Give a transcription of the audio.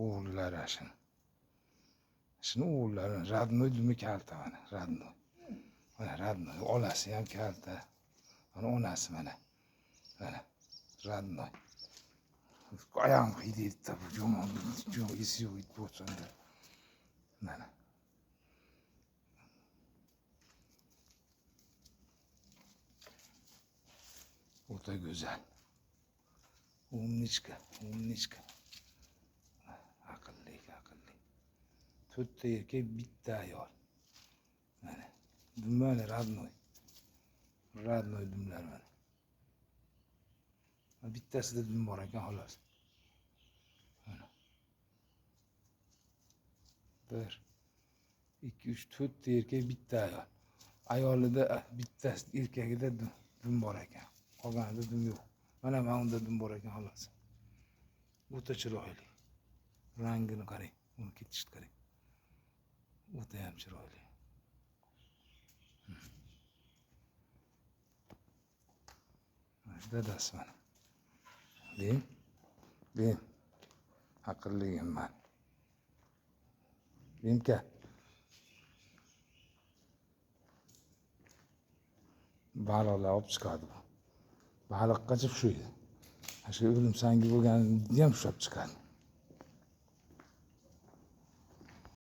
o'g'illari shuni. Shuni o'g'illari Radnoy dumi kalta mana, Radnoy. Mana Radnoy, olasi ham kalta. Mana onasi mana. Mana Radnoy. Ayağım hidiydi tabi, çok isi yok, it bo'lsanda. Mana. O'ta güzel. Umnichka. Aqlli. 4 ta erkak, bitta ayol. Mana. Dumlar Radnoy. Radnoy dumlar mana. Bittasida dum bor ekan xolos. Mana. 1 2 3 4 ta erkak, bitta ayol. Ayolida bittasi, erkagida dum bor ekan. Qolganida dum yo'q. Mana unda dum bor ekan xolos. O'ta chiroyli. Rangini qarang, uni ketishni qarang. O'ta ham chiroyli. Dadasi mana. Ben. Aqlligim man. Benka. Baliqlar olib chiqadi bu. Baliqqacha shu edi. Shu o'lim sangi bo'lganini ham ushlab chiqadi.